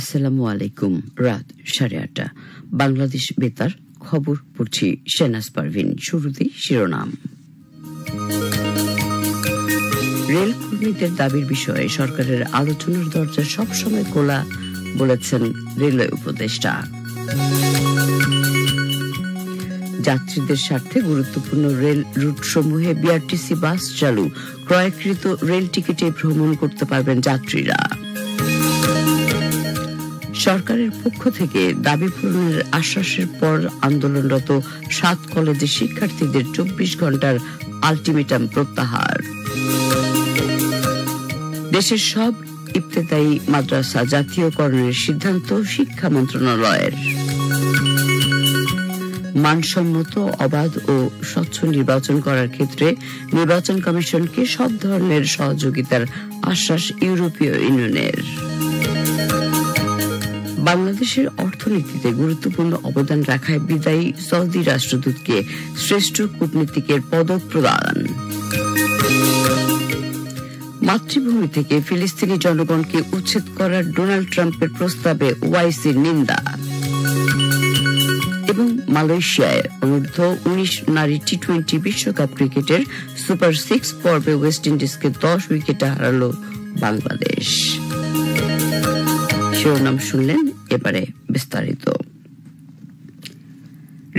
আসসালামু আলাইকুম। রাত 8:30 বাংলাদেশ বেতার খবর পড়ছি শেনাজ পারভিন। শুরুতেই শিরোনাম। রেল কর্মীদের দাবির বিষয়ে সরকারের আলোচনার দরজা সবসময় খোলা বলেছেন রেলওয়ে উপদেষ্টা। যাত্রীদের স্বার্থে গুরুত্বপূর্ণ রেল রুটসমূহে বিআরটিসি বাস চালু, ক্রয়কৃত রেল টিকিটে ভ্রমণ করতে পারবেন যাত্রীরা। সরকারের পক্ষ থেকে দাবি পূরণের আশ্বাসের পর আন্দোলনরত 7 কলেজের শিক্ষার্থীদের 24 ঘন্টার আলটিমেটাম প্রত্যাহার। দেশের সব ইবতেদায়ী মাদ্রাসা জাতীয়করণের সিদ্ধান্ত শিক্ষা মন্ত্রণালয়ের। মানসম্মত, অবাধ ও স্বচ্ছ নির্বাচন করার ক্ষেত্রে নির্বাচন কমিশনকে সব ধরনের সহযোগিতার আশ্বাস ইউরোপীয় ইউনিয়নের। বাংলাদেশের অর্থনীতিতে গুরুত্বপূর্ণ অবদান রাখায় বিদায়ী সৌদি রাষ্ট্রদূতকে শ্রেষ্ঠ কূটনীতিকের পদক প্রদান। মাতৃভূমি থেকে ফিলিস্তিনি জনগণকে উচ্ছেদ করার ডোনাল্ড ট্রাম্পের প্রস্তাবে ওআইসির নিন্দা। এবং মালয়েশিয়ায় অনূর্ধ্ব-19 নারী টি-20 বিশ্বকাপ ক্রিকেটের সুপার 6 পর্বে ওয়েস্ট ইন্ডিজকে 10 উইকেটে হারালো বাংলাদেশ। শিরোনাম শুনলেন, এবারে বিস্তারিত।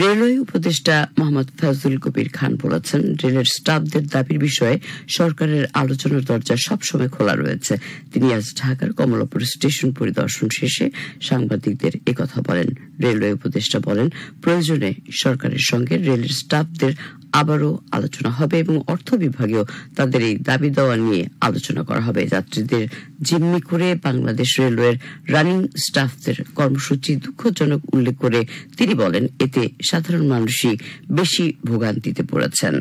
রেলওয়ে উপদেষ্টা মোহাম্মদ ফয়জুল কবির খান বলেছেন, রেলের স্টাফদের দাবির বিষয়ে সরকারের আলোচনার দরজা সবসময় খোলা রয়েছে। তিনি আজ ঢাকার কমলাপুর স্টেশন পরিদর্শন শেষে সাংবাদিকদের একথা বলেন। রেলওয়ে উপদেষ্টা বলেন, প্রয়োজনে সরকারের সঙ্গে রেলের স্টাফদের আবারও আলোচনা হবে এবং অর্থ বিভাগেও তাদের এই দাবি দেওয়া নিয়ে আলোচনা করা হবে। যাত্রীদের জিম্মি করে বাংলাদেশ রেলওয়ের রানিং স্টাফদের কর্মসূচি দুঃখজনক উল্লেখ করে তিনি বলেন, এতে সাধারণ মানুষই বেশি ভোগান্তিতে পড়েছেন।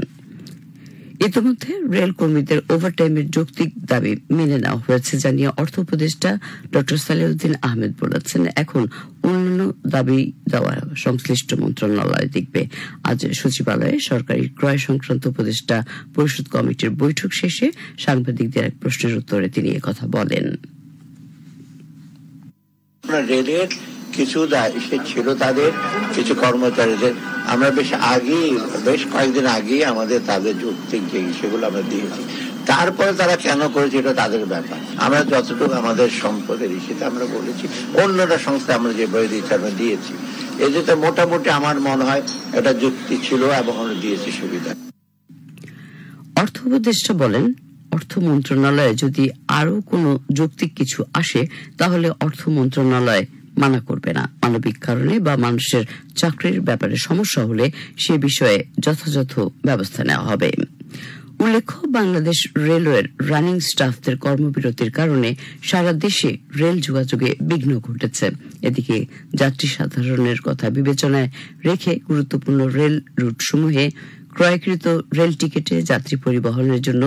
ইতিমধ্যে রেল কর্মীদের ওভারটাইমের যৌক্তিক দাবি মেনে নেওয়া হয়েছে জানিয়ে অর্থ উপদেষ্টা ডক্টর সালেউদ্দিন আহমেদ বলেছেন, এখন অন্যান্য দাবি দেওয়া সংশ্লিষ্ট মন্ত্রণালয় দেখবে। আজ সচিবালয়ে সরকারি ক্রয় সংক্রান্ত উপদেষ্টা পরিষদ কমিটির বৈঠক শেষে সাংবাদিকদের এক প্রশ্নের উত্তরে তিনি একথা বলেন। রেলের কিছু ছিল, তাদের কিছু কর্মচারীদের আমরা বেশ কয়েকদিন আগে আমাদের তাদের যৌক্তিক যে সেগুলো আমরা দিয়েছি। তারপরে তারা কেন করেছে এটা তাদের ব্যাপার। আমরা যতটুকু আমাদের সম্পদের ইস্যুতে আমরা বলেছি, অন্যরা সংস্থা আমরা যে বই দিয়েছি আমরা দিয়েছি। এতে মোটামুটি আমার মনে হয় এটা যুক্তি ছিল এবং আমরা দিয়েছি সুবিধা। অর্থ উপদেষ্টা বলেন, অর্থ মন্ত্রণালয়ে যদি আরো কোনো যৌক্তিক কিছু আসে তাহলে অর্থ মন্ত্রণালয় মানা করবে না। মানবিক কারণে বা মানুষের চাকরির ব্যাপারে সমস্যা হলে সে বিষয়ে যথাযথ ব্যবস্থা নেওয়া হবে। উল্লেখ্য, বাংলাদেশ রেলওয়ের রানিং স্টাফদের কর্মবিরতির কারণে সারা দেশে রেল যোগাযোগে বিঘ্ন ঘটেছে। এদিকে যাত্রী সাধারণের কথা বিবেচনায় রেখে গুরুত্বপূর্ণ রেল রুটসমূহে ক্রয়কৃত রেল টিকিটে যাত্রী পরিবহনের জন্য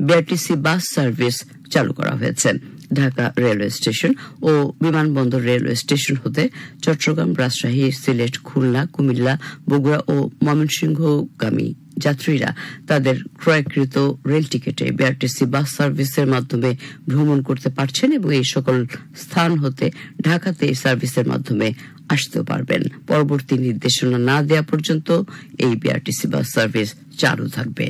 বিআরটিসি বাস সার্ভিস চালু করা হয়েছে। ঢাকা রেলওয়ে স্টেশন ও বিমানবন্দর রেলওয়ে স্টেশন হতে চট্টগ্রাম, রাজশাহী, সিলেট, খুলনা, কুমিল্লা, বগুড়া ও ময়মনসিংহগামী যাত্রীরা তাদের ক্রয়কৃত রেল টিকিটে বিআরটিসি বাস সার্ভিসের মাধ্যমে ভ্রমণ করতে পারছেন এবং এই সকল স্থান হতে ঢাকাতে এই সার্ভিসের মাধ্যমে আসতেও পারবেন। পরবর্তী নির্দেশনা না দেওয়া পর্যন্ত এই বিআরটিসি বাস সার্ভিস চালু থাকবে।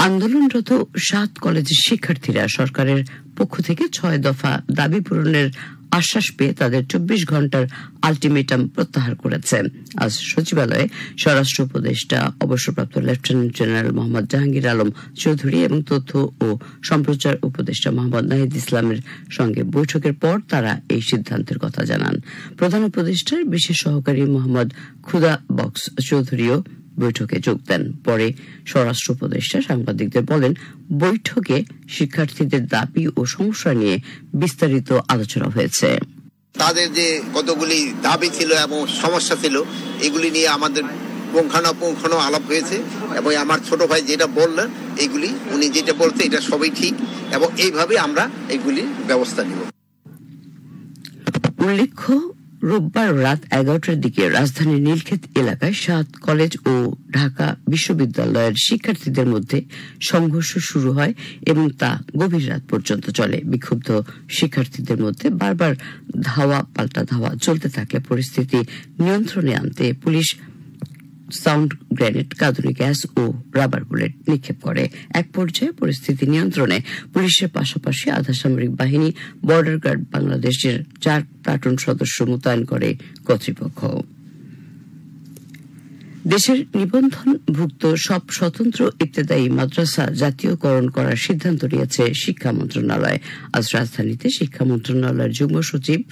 আন্দোলনরত 7 কলেজের শিক্ষার্থীরা সরকারের পক্ষ থেকে 6 দফা দাবি পূরণের আশ্বাস পেয়ে তাদের 24 ঘন্টার আলটিমেটাম প্রত্যাহার করেছে। আজ সচিবালয়ে স্বরাষ্ট্র উপদেষ্টা অবসরপ্রাপ্ত লেফটেন্যান্ট জেনারেল মোহাম্মদ জাহাঙ্গীর আলম চৌধুরী এবং তথ্য ও সম্প্রচার উপদেষ্টা মোহাম্মদ নাহিদ ইসলামের সঙ্গে বৈঠকের পর তারা এই সিদ্ধান্তের কথা জানান। প্রধান উপদেষ্টার বিশেষ সহকারী মোহাম্মদ খুদা বক্স চৌধুরীও বৈঠকে যোগ দেন। পরে স্বরাষ্ট্র উপদেষ্টা সাংবাদিকদের বলেন, বৈঠকে শিক্ষার্থীদের দাবি ও সমস্যা নিয়ে বিস্তারিত আলোচনা হয়েছে। তাদের যে কতগুলি দাবি ছিল এবং সমস্যা ছিল এগুলি নিয়ে আমাদের পুঙ্খানুপুঙ্খানু আলাপ হয়েছে এবং আমার ছোট ভাই যেটা বললেন এগুলি উনি যেটা বলতে এটা সবই ঠিক এবং এইভাবে আমরা এগুলির ব্যবস্থা নিব। উল্লেখ্য, রোববার রাত 11টার দিকে রাজধানীর নীলক্ষেত এলাকায় 7 কলেজ ও ঢাকা বিশ্ববিদ্যালয়ের শিক্ষার্থীদের মধ্যে সংঘর্ষ শুরু হয় এবং তা গভীর রাত পর্যন্ত চলে। বিক্ষুব্ধ শিক্ষার্থীদের মধ্যে বারবার ধাওয়া পাল্টা ধাওয়া চলতে থাকলে পরিস্থিতি নিয়ন্ত্রণে আনতে পুলিশ সাউন্ড গ্রেনেড, কাঁদুনি গ্যাস ও রাবার বুলেট নিক্ষেপ করে। এক পর্যায়ে পরিস্থিতি নিয়ন্ত্রণে পুলিশের পাশাপাশি আধা সামরিক বাহিনী, বর্ডার গার্ড বাংলাদেশের 4 প্লাটুন সদস্য মোতায়েন করে কর্তৃপক্ষ। দেশের নিবন্ধনভুক্ত সব স্বতন্ত্র ইবতেদায়ী মাদ্রাসা জাতীয়করণ করার সিদ্ধান্ত নিয়েছে শিক্ষা মন্ত্রণালয়। আজ রাজধানীতে শিক্ষা মন্ত্রণালয়ের যুগ্ম সচিব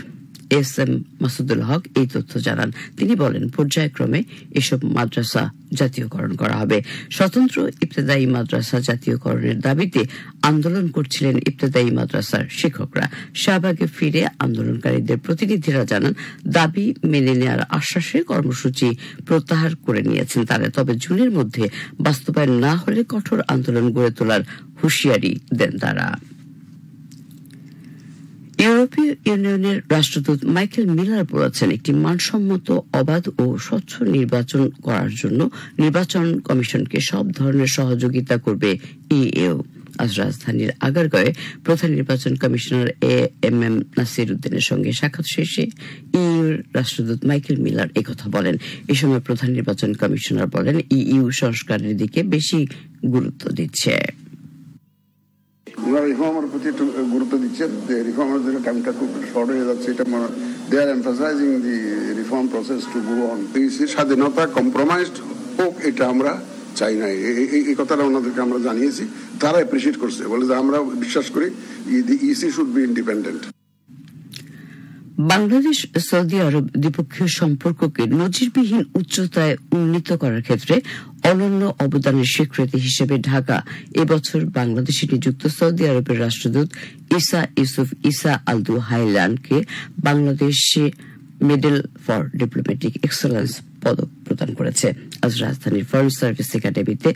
এস.এম. মাসুদুল হক এই তথ্য জানান। তিনি বলেন, পর্যায়ক্রমে এসব মাদ্রাসা জাতীয়করণ করা হবে। স্বতন্ত্র ইবতেদায়ী মাদ্রাসা জাতীয়করণের দাবিতে আন্দোলন করছিলেন ইবতেদায়ী মাদ্রাসার শিক্ষকরা। শাহবাগে ফিরে আন্দোলনকারীদের প্রতিনিধিরা জানান, দাবি মেনে নেওয়ার আশ্বাসে কর্মসূচি প্রত্যাহার করে নিয়েছেন তারা। তবে জুনের মধ্যে বাস্তবায়ন না হলে কঠোর আন্দোলন গড়ে তোলার হুঁশিয়ারি দেন তারা। ইউরোপীয় ইউনিয়নের রাষ্ট্রদূত মাইকেল মিলার বলেছেন, একটি মানসম্মত, অবাধ ও স্বচ্ছ নির্বাচন করার জন্য নির্বাচন কমিশনকে সব ধরনের সহযোগিতা করবে ইইউ। আজ রাজধানীর আগারগাঁওয়ে প্রধান নির্বাচন কমিশনার এএমএম নাসির উদ্দিনের সঙ্গে সাক্ষাৎ শেষে ইইউর রাষ্ট্রদূত মাইকেল মিলার একথা বলেন। এ সময় প্রধান নির্বাচন কমিশনার বলেন, ইইউ সংস্কারের দিকে বেশি গুরুত্ব দিচ্ছে। রিফর্মের প্রতি একটু গুরুত্ব দিচ্ছেন, যে রিফর্মের জন্য টাইমটা খুব শর্ট হয়ে যাচ্ছে, এটা they are emphasising the reform process to go on. স্বাধীনতা কম্প্রোমাইজড হোক, এটা আমরা চাই না। এই কথাটা ওনাদেরকে আমরা জানিয়েছি, তারা অ্যাপ্রিসিয়েট করছে, বলে যে আমরা বিশ্বাস করি EC should be independent. Bangladesh Saudi Arab দ্বিপক্ষীয় সম্পর্ককে নজিরবিহীন উচ্চতায় উন্নীত করার ক্ষেত্রে অনন্য অবদানের স্বীকৃতি হিসেবে ঢাকা এবছর বাংলাদেশে নিযুক্ত সৌদি আরবের রাষ্ট্রদূত ইসা ইউসুফ ইসা আল দুহাইলানকে বাংলাদেশে মেডেল ফর ডিপ্লোম্যাটিক এক্সেলেন্স পদক প্রদান করেছে। আজ রাজধানীর ফরেন সার্ভিস একাডেমিতে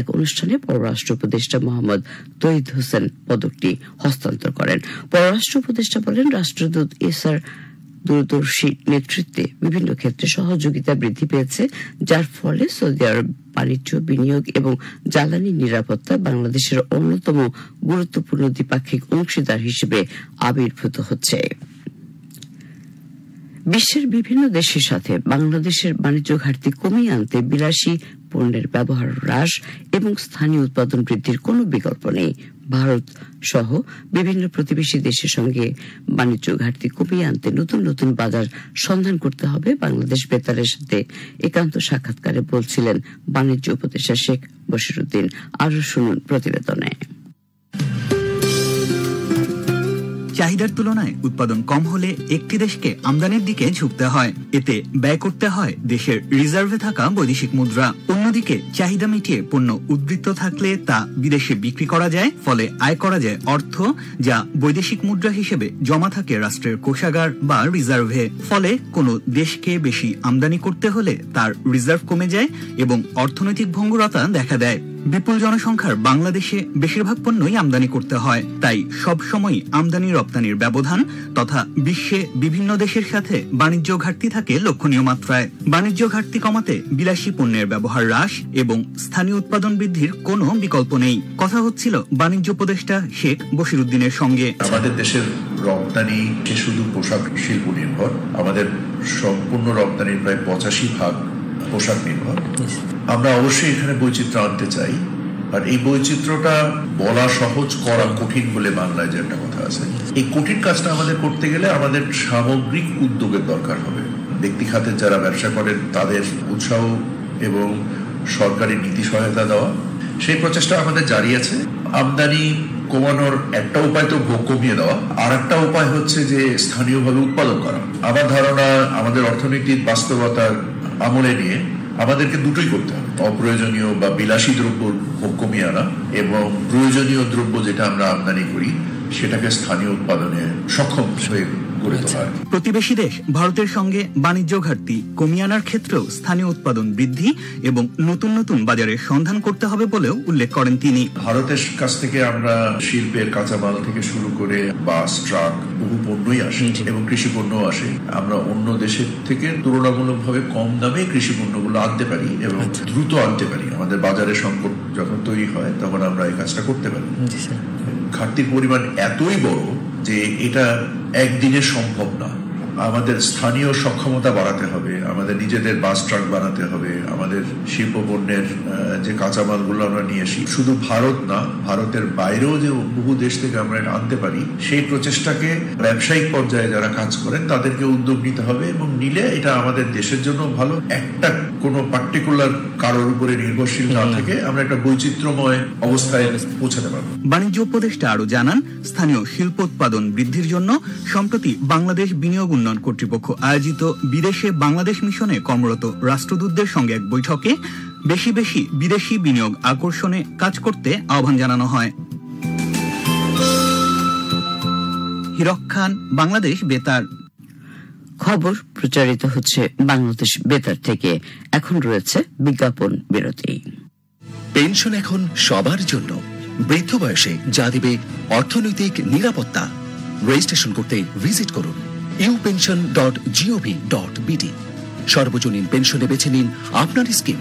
এক অনুষ্ঠানে পররাষ্ট্র উপদেষ্টা মোহাম্মদ তৌহিদ হোসেন পদকটি হস্তান্তর করেন। পররাষ্ট্র উপদেষ্টা বলেন, রাষ্ট্রদূত ইসার দূরদর্শী নেতৃত্বে বিভিন্ন ক্ষেত্রে সহযোগিতা বৃদ্ধি পেয়েছে, যার ফলে সৌদি আরব বাণিজ্য, বিনিয়োগ এবং জ্বালানি নিরাপত্তা বাংলাদেশের অন্যতম গুরুত্বপূর্ণ দ্বিপাক্ষিক অংশীদার হিসেবে আবির্ভূত হচ্ছে। বিশ্বের বিভিন্ন দেশের সাথে বাংলাদেশের বাণিজ্য ঘাটতি কমিয়ে আনতে বিলাসী পণ্যের ব্যবহার হ্রাস এবং স্থানীয় উৎপাদন বৃদ্ধির কোনো বিকল্প নেই। ভারত সহ বিভিন্ন প্রতিবেশী দেশের সঙ্গে বাণিজ্য ঘাটতি কমিয়ে আনতে নতুন নতুন বাজার সন্ধান করতে হবে। বাংলাদেশ বেতারের সাথে একান্ত সাক্ষাৎকারে বলছিলেন বাণিজ্য উপদেষ্টা শেখ বশিরউদ্দিন। আরো শুনুন প্রতিবেদনে। চাহিদার তুলনায় উৎপাদন কম হলে একটি দেশকে আমদানির দিকে ঝুঁকতে হয়, এতে ব্যয় করতে হয় দেশের রিজার্ভে থাকা বৈদেশিক মুদ্রা। অন্যদিকে চাহিদা মিটিয়ে পণ্য উদ্বৃত্ত থাকলে তা বিদেশে বিক্রি করা যায়, ফলে আয় করা যায় অর্থ, যা বৈদেশিক মুদ্রা হিসেবে জমা থাকে রাষ্ট্রের কোষাগার বা রিজার্ভে। ফলে কোনো দেশকে বেশি আমদানি করতে হলে তার রিজার্ভ কমে যায় এবং অর্থনৈতিক ভঙ্গুরতা দেখা দেয়। বিপুল জনসংখ্যার বাংলাদেশে বেশিরভাগ পণ্যই আমদানি করতে হয়, তাই সবসময় আমদানি রপ্তানির ব্যবধান তথা বিশ্বে বিভিন্ন দেশের সাথে বাণিজ্য ঘাটতি থাকে লক্ষণীয় মাত্রায়। বাণিজ্য ঘাটতি কমাতে বিলাসী পণ্যের ব্যবহার হ্রাস এবং স্থানীয় উৎপাদন বৃদ্ধির কোনো বিকল্প নেই। কথা হচ্ছিল বাণিজ্য উপদেষ্টা শেখ বশিরউদ্দিনের সঙ্গে। আমাদের দেশের রপ্তানি শুধু পোশাক শিল্প নির্ভর, আমাদের সম্পূর্ণ রপ্তানির প্রায় 85% পোশাক নির্ভর। আমরা অবশ্যই এখানে বৈচিত্র্য আনতে চাই, আর এই বৈচিত্র্যটা বলা সহজ, করা কঠিন বলে বাংলায় যে একটা কথা আছে। এই কঠিন কাজটা আমাদের করতে গেলে আমাদের সামগ্রিক উদ্যোগের দরকার হবে। ব্যক্তি খাতে যারা ব্যবসা করেন তাদের উৎসাহ এবং সরকারি নীতি সহায়তা দেওয়া, সেই প্রচেষ্টা আমাদের জারি আছে। আমদানি কমানোর একটা উপায় তো ভোগ কমিয়ে দেওয়া, আর একটা উপায় হচ্ছে যে স্থানীয়ভাবে উৎপাদন করা। আমার ধারণা আমাদের অর্থনীতির বাস্তবতার আমলে নিয়ে আমাদেরকে দুটোই করতে হবে, অপ্রয়োজনীয় বা বিলাসী দ্রব্য ভোগ কমিয়ে আনা এবং প্রয়োজনীয় দ্রব্য যেটা আমরা আমদানি করি সেটাকে স্থানীয় উৎপাদনে সক্ষম হয়ে গড়ে তোলা। প্রতিবেশী দেশ ভারতের সঙ্গে বাণিজ্য ঘাটতি কমিয়ে আনার ক্ষেত্রেও স্থানীয় উৎপাদন বৃদ্ধি এবং নতুন নতুন বাজারের সন্ধান করতে হবে বলেও উল্লেখ করেন তিনি। ভারতের কাছ থেকে আমরা শিল্পের কাঁচামাল থেকে শুরু করে বাস, ট্রাক, বহু পণ্যই আসে এবং কৃষি পণ্যও আসে। আমরা অন্য দেশের থেকে তুলনামূলকভাবে কম দামে কৃষি পণ্যগুলো আনতে পারি এবং দ্রুত আনতে পারি। আমাদের বাজারে সংকট যখন তৈরি হয় তখন আমরা এই কাজটা করতে পারি। ঘাটতির পরিমাণ এতই বড় যে এটা একদিনে সম্ভব না। আমাদের স্থানীয় সক্ষমতা বাড়াতে হবে, আমাদের নিজেদের বাস ট্রাক বানাতে হবে, আমাদের শিল্প পণ্যের যে কাঁচামালগুলো আমরা নিয়ে আসি, শুধু ভারত না, ভারতের বাইরেও যে বহু দেশ থেকে আমরা এটা আনতে পারি, সেই প্রচেষ্টাকে ব্যবসায়িক পর্যায়ে যারা কাজ করেন তাদেরকে উদ্যোগ নিতে হবে এবং নিলে এটা আমাদের দেশের জন্য ভালো। একটা কোনো পার্টিকুলার কারোর উপরে নির্ভরশীল না থেকে আমরা একটা বৈচিত্র্যময় অবস্থায় পৌঁছাতে পারবো। বাণিজ্য উপদেষ্টা আরো জানান, স্থানীয় শিল্প উৎপাদন বৃদ্ধির জন্য সম্প্রতি বাংলাদেশ বিনিয়োগ উন্নয়ন কর্তৃপক্ষ আয়োজিত বিদেশে বাংলাদেশ মিশনে কর্মরত রাষ্ট্রদূতদের সঙ্গে এক বৈঠকে বেশি বেশি বিদেশি বিনিয়োগ আকর্ষণে কাজ করতে আহ্বান জানানো হয়। হিরক খান, বাংলাদেশ বেতার। খবর প্রচারিত হচ্ছে বাংলাদেশ বেতার থেকে। এখন রয়েছে বিজ্ঞাপন বিরতি। পেনশন এখন সবার জন্য। বৃদ্ধ বয়সে যা দিবে অর্থনৈতিক নিরাপত্তা। রেজিস্ট্রেশন করতে ভিজিট করুন upension.gov.bd। সর্বজনীন পেনশনে বেছে নিন আপনার স্কিম।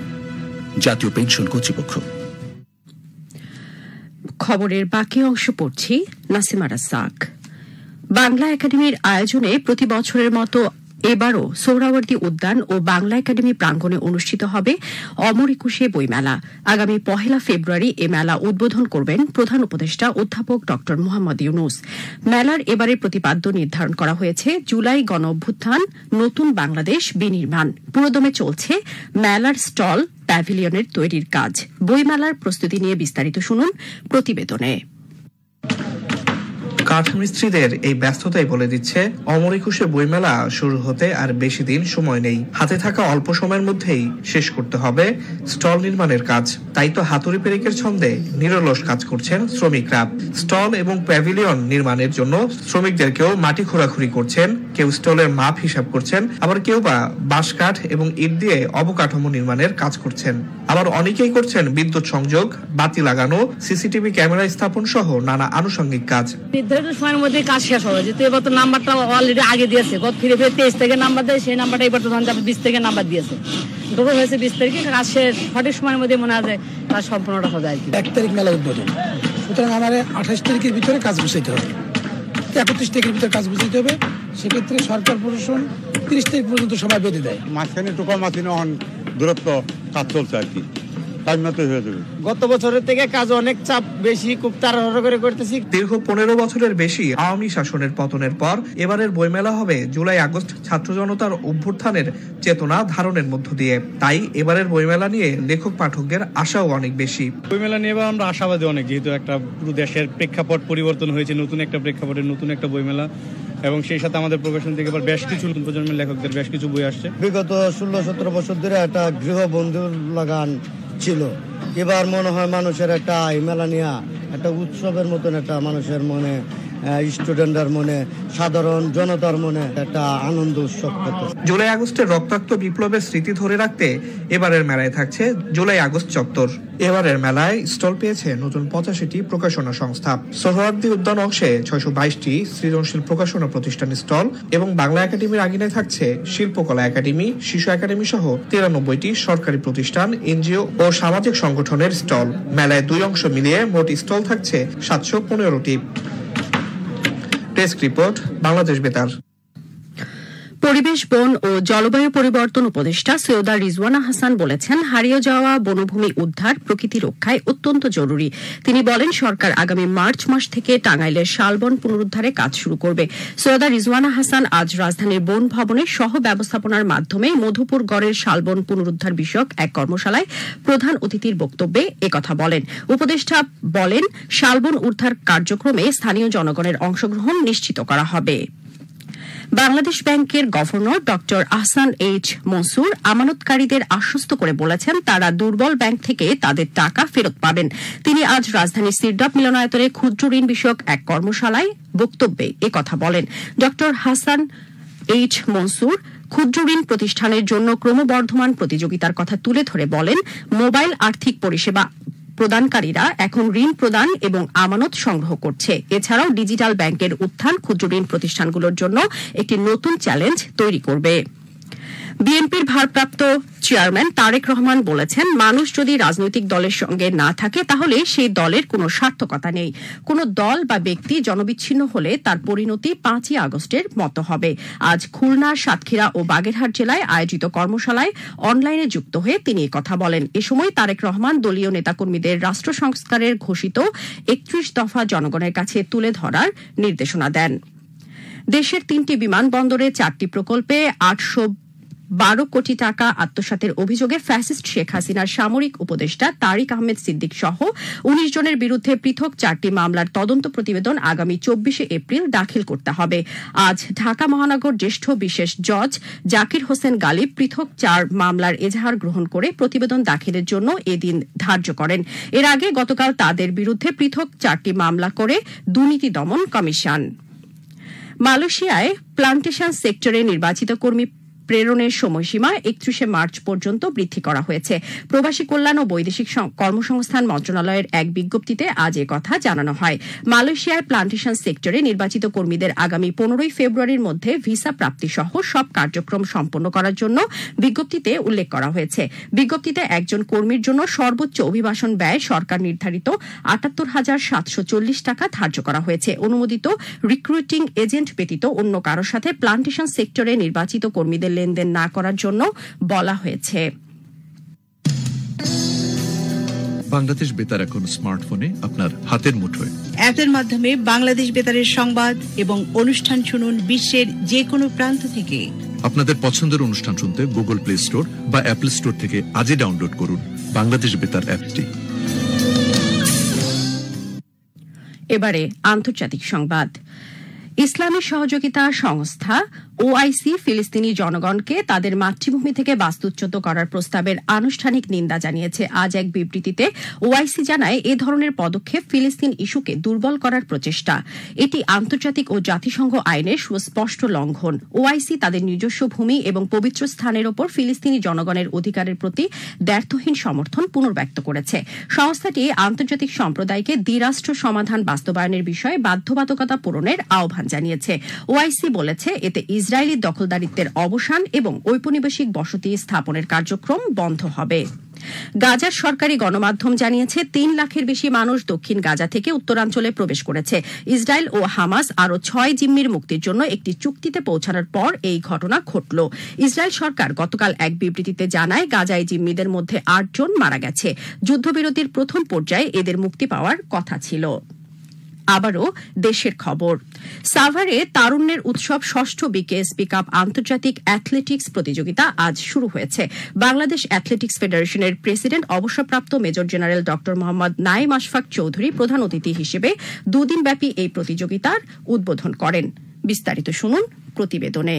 জাতীয় পেনশন কর্তৃপক্ষ। খবরের বাকি অংশ পড়ছি নাসিমা রাজ্জাক। বাংলা একাডেমির আয়োজনে প্রতি বছরের মতো এবারও সোহরাওয়ার্দী উদ্যান ও বাংলা একাডেমি প্রাঙ্গণে অনুষ্ঠিত হবে অমর একুশে বইমেলা। আগামী 1 ফেব্রুয়ারি এ মেলা উদ্বোধন করবেন প্রধান উপদেষ্টা অধ্যাপক ড মোহাম্মদ ইউনূস। মেলার এবারের প্রতিপাদ্য নির্ধারণ করা হয়েছে জুলাই গণ অভ্যুত্থান, নতুন বাংলাদেশ বিনির্মাণ। পুরোদমে চলছে মেলার স্টল, প্যাভিলিয়নের তৈরির কাজ। বইমেলার প্রস্তুতি নিয়ে বিস্তারিত শুনুন প্রতিবেদনে। কাঠমিস্ত্রিদের এই ব্যস্ততাই বলে দিচ্ছে অমর একুশে বইমেলা শুরু হতে আর বেশি দিন সময় নেই। হাতে থাকা অল্প সময়ের মধ্যেই শেষ করতে হবে স্টল নির্মাণের কাজ। তাই তো হাতুড়ি পেরেকের ছন্দে নিরলস কাজ করছেন শ্রমিকরা। স্টল এবং প্যাভিলিয়ন নির্মাণের জন্য শ্রমিকদেরকেও মাটি খোঁড়াখুড়ি করছেন। কেউ স্টলের মাপ হিসাব করছেন, আবার কেউ বা বাঁশ কাঠ এবং ইট দিয়ে অবকাঠামো নির্মাণের কাজ করছেন। আবার অনেকেই করছেন বিদ্যুৎ সংযোগ, বাতি লাগানো, সিসিটিভি ক্যামেরা স্থাপন সহ নানা আনুষঙ্গিক কাজ। সময়ের মধ্যে কাজ শেষ হবে, যেহেতু এবার তো নাম্বারটা অলরেডি আগে দিয়েছে। গত ফিরে 23 থেকে নাম্বার দেয়, সেই নাম্বারটা এবার তো 20 থেকে নাম্বার দিয়েছে। টোটাল হয়েছে 20 তারিখে কাজ শেষ। সঠিক সময়ের মধ্যে মনে হয় কাজ সম্পূর্ণটা হবে আর কি। 1 তারিখ মেলা উদ্বোধন, সুতরাং আমার 28 তারিখের ভিতরে কাজ বুঝাইতে হবে, 31 তারিখের ভিতরে কাজ বুঝাইতে হবে। সেক্ষেত্রে সরকার প্রশাসন 30 তারিখ পর্যন্ত সময় বেঁধে দেয়। মাঝখানে টোকা মাঝখানে দূরত্ব কাজ চলছে আর কি, গত বছরের থেকে কাজ অনেক চাপ বেশি, খুব তাড়াহুড়ো করে করতেছি। দীর্ঘ 15 বছরের বেশি আওয়ামী শাসনের পতনের পর এবারের বইমেলা হবে জুলাই আগস্ট ছাত্র জনতার অভ্যুত্থানের চেতনা ধারণের মধ্য দিয়ে। তাই এবারের বইমেলা নিয়ে লেখক পাঠকদের আশাও অনেক বেশি। বইমেলা নিয়ে এবার আমরা আশাবাদী অনেক, যেহেতু একটা পুরো দেশের প্রেক্ষাপট পরিবর্তন হয়েছে, নতুন একটা প্রেক্ষাপটের নতুন একটা বইমেলা, এবং সেই সাথে আমাদের প্রকাশন থেকে এবার বেশ কিছু নতুন প্রজন্মের লেখকদের বেশ কিছু বই আসছে। বিগত 16-17 বছর ধরে একটা গৃহবন্ধুর লাগান ছিল, এবার মনে হয় মানুষের একটা মেলা নিয়ে একটা উৎসবের মতন একটা মানুষের মনে, স্টুডেন্টদের মনে, সাধারণ জনতার মনে একটা আনন্দ উৎসব করতে। জুলাই আগস্টের রক্তাক্ত বিপ্লবের স্মৃতি ধরে রাখতে এবারের মেলায় থাকছে জুলাই আগস্ট চত্বর। এবারের মেলায় স্টল পেয়েছে নতুন 85টি প্রকাশনা সংস্থা। সোহরাওয়ার্দী উদ্যান অংশে 622টি সৃজনশীল প্রকাশনা প্রতিষ্ঠানের স্টল এবং বাংলা একাডেমির আঙিনায় থাকছে শিল্পকলা একাডেমি, শিশু একাডেমি সহ 93টি সরকারি প্রতিষ্ঠান, এনজিও ও সামাজিক সংগঠনের স্টল। মেলায় 2 অংশ মিলিয়ে মোট স্টল থাকছে 715টি। ডেস্ক রিপোর্ট, বাংলাদেশ বেতার। পরিবেশ, বন ও জলবায়ু পরিবর্তন উপদেষ্টা সৈয়দা রিজওয়ানা হাসান বলেছেন, হারিয়ে যাওয়া বনভূমি উদ্ধার প্রকৃতি রক্ষায় অত্যন্ত জরুরি। তিনি বলেন, সরকার আগামী মার্চ মাস থেকে টাঙ্গাইলের শালবন পুনরুদ্ধারে কাজ শুরু করবে। সৈয়দা রিজওয়ানা হাসান আজ রাজধানীর বন ভবনে সহ ব্যবস্থাপনার মাধ্যমে মধুপুর গড়ের শালবন পুনরুদ্ধার বিষয়ক এক কর্মশালায় প্রধান অতিথির বক্তব্যে একথা বলেন। উপদেষ্টা বলেন, শালবন উদ্ধার কার্যক্রমে স্থানীয় জনগণের অংশগ্রহণ নিশ্চিত করা হবে। বাংলাদেশ ব্যাংকের governor doctor Ahsan H Mansur আমানতকারীদের আশ্বস্ত করে বলেছেন তারা দুর্বল ব্যাংক থেকে তাদের টাকা ফেরত পাবেন। তিনি আজ রাজধানীর সিরডপ মিলনায়তনে ক্ষুদ্র ঋণ বিষয়ক এক কর্মশালায় বক্তব্যে একথা বলেন। ডক্টর হাসান এইচ মনসুর ক্ষুদ্র ঋণ প্রতিষ্ঠানের জন্য ক্রমবর্ধমান প্রতিযোগিতার কথা তুলে ধরে বলেন, মোবাইল আর্থিক পরিষেবা প্রদানকারীরা এখন ঋণ প্রদান এবং আমানত সংগ্রহ করছে। এছাড়াও ডিজিটাল ব্যাংকের উত্থান ক্ষুদ্র ঋণ প্রতিষ্ঠানগুলোর জন্য একটি নতুন চ্যালেঞ্জ তৈরি করবে। বিএনপির ভারপ্রাপ্ত চেয়ারম্যান তারেক রহমান বলেছেন, মানুষ যদি রাজনৈতিক দলের সঙ্গে না থাকে তাহলে সেই দলের কোনো সার্থকতা নেই। কোনো দল বা ব্যক্তি জনবিচ্ছিন্ন হলে তার পরিণতি 5ই আগস্টের মতো হবে। আজ খুলনা, সাতক্ষীরা ও বাগেরহাট জেলায় আয়োজিত কর্মশালায় অনলাইনে যুক্ত হয়ে তিনি কথা বলেন। এ সময় তারেক রহমান দলীয় নেতাকর্মীদের রাষ্ট্র সংস্কারের ঘোষিত 31 দফা জনগণের কাছে তুলে ধরার নির্দেশনা দেন। দেশের 3টি বিমানবন্দরে 4টি প্রকল্পে 812 কোটি টাকা আত্মসাতের অভিযোগে ফ্যাসিস্ট শেখ হাসিনার সামরিক উপদেষ্টা তারিক আহমেদ সিদ্দিক সহ 19 জনের বিরুদ্ধে পৃথক 4টি মামলার তদন্ত প্রতিবেদন আগামী 24 এপ্রিল দাখিল করতে হবে। আজ ঢাকা মহানগর জ্যেষ্ঠ বিশেষ জজ জাকির হোসেন গালিব পৃথক 4 মামলার এজাহার গ্রহণ করে প্রতিবেদন দাখিলের জন্য এদিন ধার্য করেন। এর আগে গতকাল তাদের বিরুদ্ধে পৃথক 4টি মামলা করে দুর্নীতি দমন কমিশন। মালয়েশিয়ায় প্লান্টেশন সেক্টরে নির্বাচিত কর্মী প্রেরণের সময়সীমা 31 মার্চ পর্যন্ত বৃদ্ধি করা হয়েছে। প্রবাসী কল্যাণ ও বৈদেশিক কর্মসংস্থান মন্ত্রণালয়ের এক বিজ্ঞপ্তিতে আজ কথা জানানো হয়। মালয়েশিয়ার প্লান্টেশন সেক্টরে নির্বাচিত কর্মীদের আগামী 15 ফেব্রুয়ারির মধ্যে ভিসা প্রাপ্তি সহ সব কার্যক্রম সম্পন্ন করার জন্য বিজ্ঞপ্তিতে উল্লেখ করা হয়েছে। বিজ্ঞপ্তিতে একজন কর্মীর জন্য সর্বোচ্চ অভিবাসন ব্যয় সরকার নির্ধারিত ৭৮,৭৪০ টাকা ধার্য করা হয়েছে। অনুমোদিত রিক্রুটিং এজেন্ট ব্যতীত অন্য কারো সাথে প্লান্টেশন সেক্টরে নির্বাচিত কর্মীদের লেনদেন না করার জন্য বলা হয়েছে। বাংলাদেশ বেতার এখন স্মার্টফোনে আপনার হাতের মুঠোয়। অ্যাপের মাধ্যমে বাংলাদেশ বেতারের সংবাদ এবং অনুষ্ঠান শুনুন বিশ্বের যে কোনো প্রান্ত থেকে। আপনাদের পছন্দের অনুষ্ঠান শুনতে গুগল প্লে স্টোর বা অ্যাপল স্টোর থেকে আজই ডাউনলোড করুন বাংলাদেশ বেতার অ্যাপটি। এবারে আন্তর্জাতিক সংবাদ। ইসলামী সহযোগিতা সংস্থা ওআইসি ফিলিস্তিনি জনগণকে তাদের মাতৃভূমি থেকে বাস্তুচ্যুত করার প্রস্তাবের আনুষ্ঠানিক নিন্দা জানিয়েছে। আজ এক বিবৃতিতে ওআইসি জানায়, এ ধরনের পদক্ষেপ ফিলিস্তিন ইস্যুকে দুর্বল করার প্রচেষ্টা। এটি আন্তর্জাতিক ও জাতিসংঘ আইনের সুস্পষ্ট লঙ্ঘন। ওআইসি তাদের নিজস্ব ভূমি এবং পবিত্র স্থানের ওপর ফিলিস্তিনি জনগণের অধিকারের প্রতি দ্ব্যর্থহীন সমর্থন পুনর্ব্যক্ত করেছে। সংস্থাটি আন্তর্জাতিক সম্প্রদায়কে দ্বিরাষ্ট্র সমাধান বাস্তবায়নের বিষয়ে বাধ্যবাধকতা পূরণের আহ্বান জানিয়েছে। ওআইসি বলেছে, এতে ইসরায়েলি দখলদারিত্বের অবসান এবং ঔপনিবেশিক বসতি স্থাপনের কার্যক্রম বন্ধ হবে। গাজার সরকারি গণমাধ্যম জানিয়েছে 3 লাখের বেশি মানুষ দক্ষিণ গাজা থেকে উত্তরাঞ্চলে প্রবেশ করেছে। ইসরায়েল ও হামাস আরও 6 জিম্মির মুক্তির জন্য একটি চুক্তিতে পৌঁছানোর পর এই ঘটনা ঘটল। ইসরায়েল সরকার গতকাল এক বিবৃতিতে জানায়, গাজায় জিম্মিদের মধ্যে 8 জন মারা গেছে। যুদ্ধবিরতির প্রথম পর্যায়ে এদের মুক্তি পাওয়ার কথা ছিল। আবারও দেশের খবর। সাভারে তারুণ্যের উৎসব 6ষ্ঠ বিকেএসপি কাপ আন্তর্জাতিক অ্যাথলেটিক্স প্রতিযোগিতা আজ শুরু হয়েছে। বাংলাদেশ অ্যাথলেটিক্স ফেডারেশনের প্রেসিডেন্ট অবসরপ্রাপ্ত মেজর জেনারেল ড মোহাম্মদ নাইম আশফাক চৌধুরী প্রধান অতিথি হিসেবে 2 দিনব্যাপী এই প্রতিযোগিতার উদ্বোধন করেন। বিস্তারিত শুনুন প্রতিবেদনে।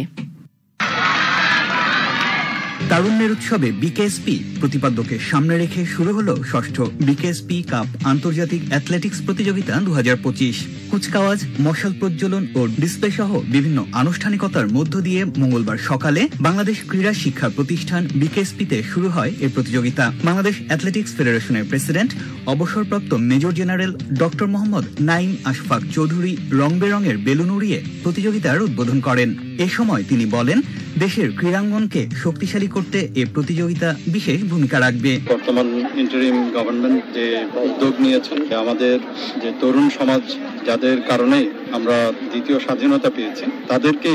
তারুণ্যের উৎসবে বিকেএসপি প্রতিপাদ্যকে সামনে রেখে শুরু হলো 6ষ্ঠ বিকেএসপি কাপ আন্তর্জাতিক অ্যাথলেটিক্স প্রতিযোগিতা 2025। কুচকাওয়াজ, মশাল প্রজ্বলন ও ডিসপ্লে সহ বিভিন্ন আনুষ্ঠানিকতার মধ্য দিয়ে মঙ্গলবার সকালে বাংলাদেশ ক্রীড়া শিক্ষা প্রতিষ্ঠান বিকেএসপিতে শুরু হয় এই প্রতিযোগিতা। বাংলাদেশ অ্যাথলেটিক্স ফেডারেশনের প্রেসিডেন্ট অবসরপ্রাপ্ত মেজর জেনারেল ড মোহাম্মদ নাইম আশফাক চৌধুরী রং বেরঙের বেলুন উড়িয়ে প্রতিযোগিতার উদ্বোধন করেন। এ সময় তিনি বলেন, দেশের ক্রীড়াঙ্গনকে শক্তিশালী করতে এ প্রতিযোগিতা বিশেষ ভূমিকা রাখবে। বর্তমান ইন্টারিম গভর্নমেন্ট যে উদ্যোগ নিয়েছেন, আমাদের যে তরুণ সমাজ যাদের কারণে আমরা দ্বিতীয় স্বাধীনতা পেয়েছি, তাদেরকে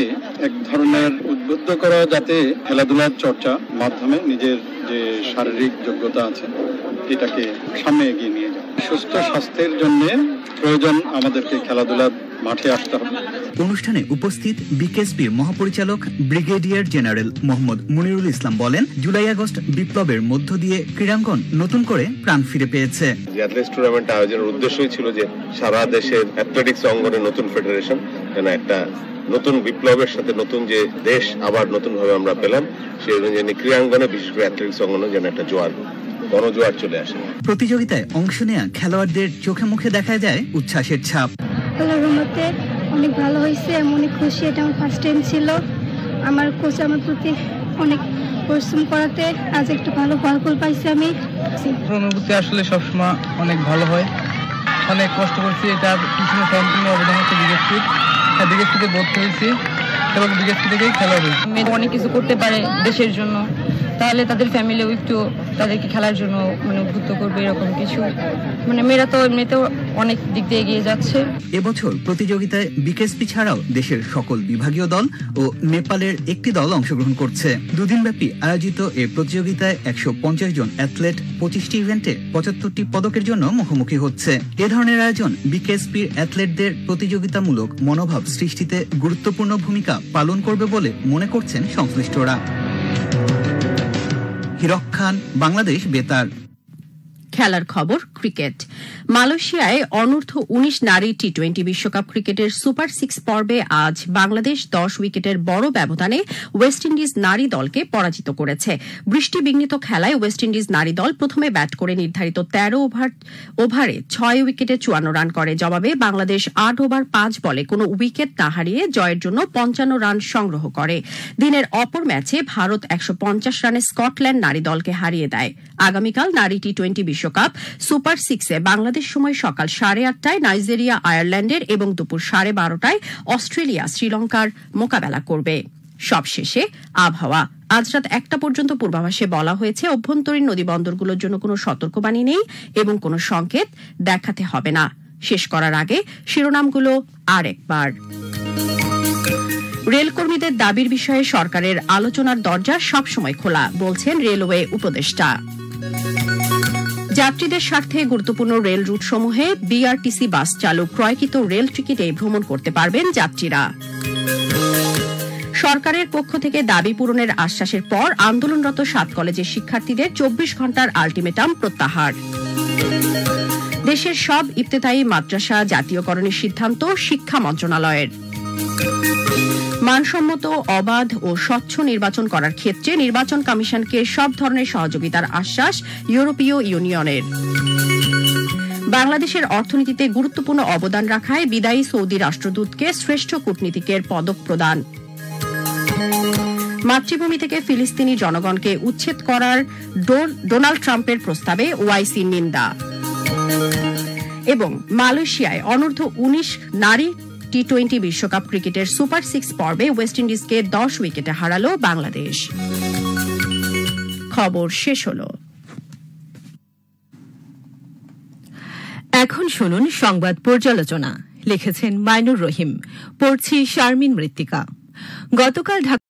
এক ধরনের উদ্বুদ্ধ করা, যাতে খেলাধুলার চর্চা মাধ্যমে নিজের যে শারীরিক যোগ্যতা আছে এটাকে সামনে এগিয়ে নিয়ে যায়। সুস্থ স্বাস্থ্যের জন্য প্রয়োজন আমাদেরকে খেলাধুলার মাঠে আসতে হবে। অনুষ্ঠানে উপস্থিত বিকেএসপির মহাপরিচালক ব্রিগেডিয়ার জেনারেল মোহাম্মদ মুনিরুল ইসলাম বলেন, জুলাই আগস্ট বিপ্লবের মধ্য দিয়ে ক্রীড়াঙ্গন নতুন করে প্রাণ ফিরে পেয়েছে। অ্যাথলেটিক্স টুর্নামেন্ট আয়োজনের উদ্দেশ্যই ছিল যে সারা দেশের অ্যাথলেটিক্স অঙ্গনে নতুন ফেডারেশন যেন একটা নতুন বিপ্লবের সাথে নতুন যে দেশ আবার নতুন ভাবে আমরা পেলাম, সেই অনুযায়ী ক্রীড়াঙ্গনে বিশেষ করে অ্যাথলেটিক্স অঙ্গনে যেন একটা গণজোয়ার চলে আসে। প্রতিযোগিতায় অংশ নেওয়া খেলোয়াড়দের চোখে মুখে দেখা যায় উচ্ছ্বাসের ছাপ। অনেক ভালো হয়েছে, আমি অনেক খুশি। এটা আমার ফার্স্ট টাইম ছিল। আমার কোচ আমার প্রতি অনেক পরিশ্রম করাতে আজ একটা ভালো ফলাফল পাইছি আমি। অনুভূতি আসলে সবসময় অনেক ভালো হয়। অনেক কষ্ট করছি, এটার পিছনে সম্পূর্ণ অবদান হচ্ছে বিকেএসপির। বিকেএসপিতে ভর্তি হয়েছি এবং বিকেএসপি থেকেই খেলা হবে। মেয়েরা অনেক কিছু করতে পারে দেশের জন্য, তাহলে তাদের ফ্যামিলিও একটু তাদেরকে খেলার জন্য উদ্বুদ্ধ করবে, এরকম কিছু। মেয়েরা তো এমনিতেও অনেক দিক দিয়ে এগিয়ে যাচ্ছে। এবছর প্রতিযোগিতায় বিকেএসপি ছাড়াও দেশের সকল বিভাগীয় দল ও নেপালের একটি দল অংশগ্রহণ করছে। দুদিনব্যাপী আয়োজিত এই প্রতিযোগিতায় 150 জন অ্যাথলেট 25টি ইভেন্টে 75টি পদকের জন্য মুখোমুখি হচ্ছে। এ ধরনের আয়োজন বিকেএসপির অ্যাথলেটদের প্রতিযোগিতামূলক মনোভাব সৃষ্টিতে গুরুত্বপূর্ণ ভূমিকা পালন করবে বলে মনে করছেন সংশ্লিষ্টরা। হিরক খান, বাংলাদেশ বেতার। খেলার খবর ক্রিকেট। মালয়েশিয়ায় অনূর্ধ্ব 19 নারী টি-20 বিশ্বকাপ ক্রিকেটের সুপার 6 পর্বে আজ বাংলাদেশ 10 উইকেটের বড় ব্যবধানে ওয়েস্ট ইন্ডিজ নারী দলকে পরাজিত করেছে। বৃষ্টিবিঘ্নিত খেলায় ওয়েস্ট ইন্ডিজ নারী দল প্রথমে ব্যাট করে নির্ধারিত 13 ওভারে 6 উইকেটে 54 রান করে। জবাবে বাংলাদেশ 8 ওভার 5 বলে কোনো উইকেট না হারিয়ে জয়ের জন্য 55 রান সংগ্রহ করে। দিনের অপর ম্যাচে ভারত 150 রানে স্কটল্যান্ড নারী দলকে হারিয়ে দেয়। আগামীকাল নারী টি-20 বিশ্বকাপ সুপার 6-এ বাংলাদেশ সময় সকাল 8:30টায় নাইজেরিয়া আয়ারল্যান্ডের এবং দুপুর 12:30টায় অস্ট্রেলিয়া শ্রীলঙ্কার মোকাবেলা করবে। সবশেষে আবহাওয়া। আজ রাত 1টা পর্যন্ত পূর্বাভাসে বলা হয়েছে অভ্যন্তরীণ নদীবন্দরগুলোর জন্য কোনো সতর্কবাণী নেই এবং কোনো সংকেত দেখাতে হবে না। শেষ করার আগে শিরোনামগুলো আরেকবার। রেলকর্মীদের দাবির বিষয়ে সরকারের আলোচনার দরজা সবসময় খোলা, বলছেন রেলওয়ে উপদেষ্টা। যাত্রীদের স্বার্থে গুরুত্বপূর্ণ রেল রুটসমূহে বিআরটিসি বাস চালু, ক্রয়কৃত রেল টিকিটে ভ্রমণ করতে পারবেন যাত্রীরা। সরকারের পক্ষ থেকে দাবি পূরণের আশ্বাসের পর আন্দোলনরত 7 কলেজের শিক্ষার্থীদের 24 ঘণ্টার আলটিমেটাম প্রত্যাহার। দেশের সব ইফতেতায়ী মাদ্রাসা জাতীয়করণের সিদ্ধান্ত শিক্ষা মন্ত্রণালয়ের। মানসম্মত, অবাধ ও স্বচ্ছ নির্বাচন করার ক্ষেত্রে নির্বাচন কমিশনকে সব ধরনের সহযোগিতার আশ্বাস ইউরোপীয় ইউনিয়নের। বাংলাদেশের অর্থনীতিতে গুরুত্বপূর্ণ অবদান রাখায় বিদায়ী সৌদি রাষ্ট্রদূতকে শ্রেষ্ঠ কূটনীতিকের পদক প্রদান। মাতৃভূমি থেকে ফিলিস্তিনি জনগণকে উচ্ছেদ করার ডোনাল্ড ট্রাম্পের প্রস্তাবে ওআইসি নিন্দা। এবং মালয়েশিয়ায় অনূর্ধ্ব 19 নারী টি-20 বিশ্বকাপ ক্রিকেটের সুপার 6 পর্বে ওয়েস্ট ইন্ডিজকে 10 উইকেটে হারালো বাংলাদেশ। খবর শেষ হল। এখন শুনুন সংবাদ পর্যালোচনা। লিখেছেন মাইনুর রহিম, পড়ছি শারমিন মৃত্তিকা। গতকাল